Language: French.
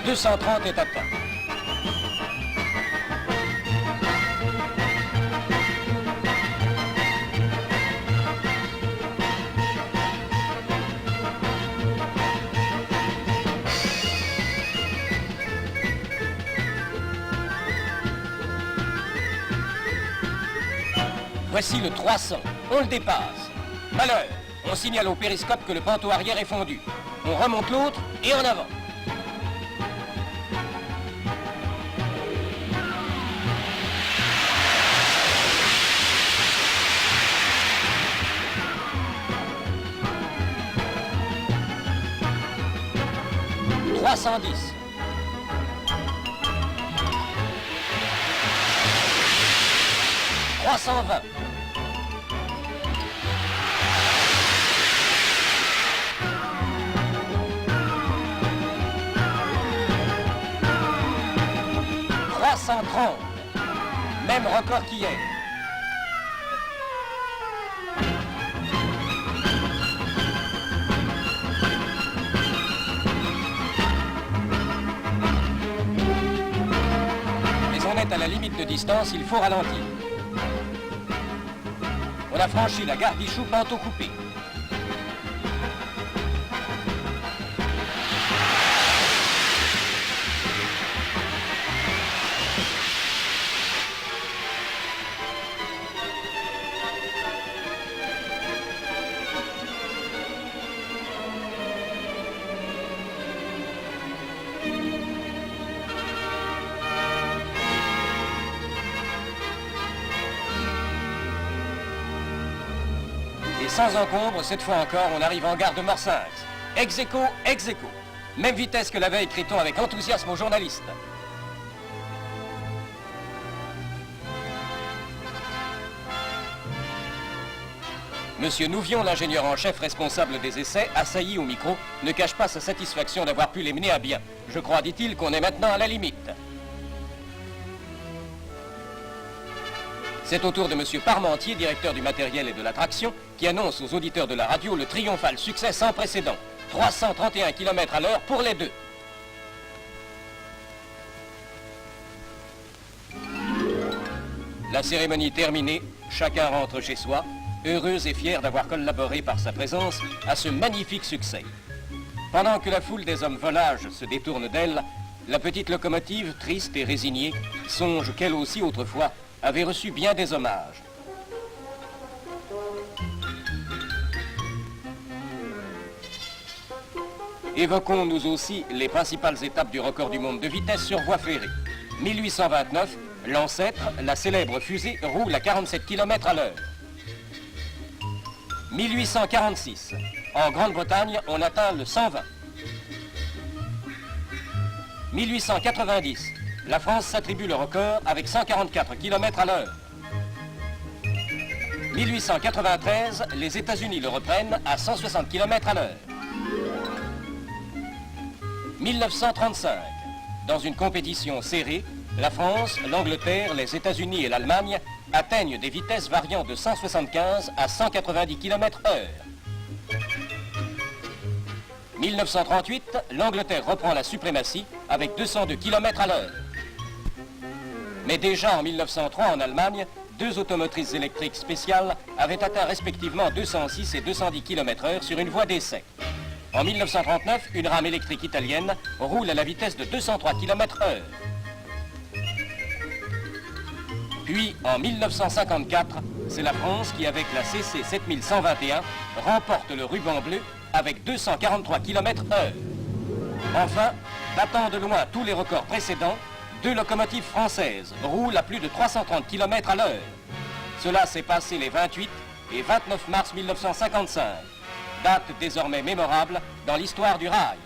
230 est atteint. Voici le 300. On le dépasse. Malheur, on signale au périscope que le panneau arrière est fondu. On remonte l'autre et en avant. « 310. 320. 330. Même record qu'hier. Mais on est à la limite de distance, il faut ralentir. On a franchi la gare d'Ichou, Panteau coupé. Sans encombre, cette fois encore, on arrive en gare de Morsinx. Ex aequo, ex aequo. Même vitesse que la veille, crie-t-on avec enthousiasme aux journalistes. Monsieur Nouvion, l'ingénieur en chef responsable des essais, assailli au micro, ne cache pas sa satisfaction d'avoir pu les mener à bien. Je crois, dit-il, qu'on est maintenant à la limite. C'est au tour de M. Parmentier, directeur du matériel et de l'attraction, qui annonce aux auditeurs de la radio le triomphal succès sans précédent. 331 km à l'heure pour les deux. La cérémonie terminée, chacun rentre chez soi, heureux et fier d'avoir collaboré par sa présence à ce magnifique succès. Pendant que la foule des hommes volages se détourne d'elle, la petite locomotive, triste et résignée, songe qu'elle aussi autrefois avait reçu bien des hommages. Évoquons nous aussi les principales étapes du record du monde de vitesse sur voie ferrée. 1829, l'ancêtre, la célèbre fusée, roule à 47 km à l'heure. 1846, en Grande-Bretagne, on atteint le 120. 1890, la France s'attribue le record avec 144 km à l'heure. 1893, les États-Unis le reprennent à 160 km à l'heure. 1935, dans une compétition serrée, la France, l'Angleterre, les États-Unis et l'Allemagne atteignent des vitesses variant de 175 à 190 km/h. 1938, l'Angleterre reprend la suprématie avec 202 km à l'heure. Mais déjà en 1903, en Allemagne, deux automotrices électriques spéciales avaient atteint respectivement 206 et 210 km/h sur une voie d'essai. En 1939, une rame électrique italienne roule à la vitesse de 203 km/h. Puis, en 1954, c'est la France qui, avec la CC 7121, remporte le ruban bleu avec 243 km/h. Enfin, battant de loin tous les records précédents, deux locomotives françaises roulent à plus de 330 km à l'heure. Cela s'est passé les 28 et 29 mars 1955, date désormais mémorable dans l'histoire du rail.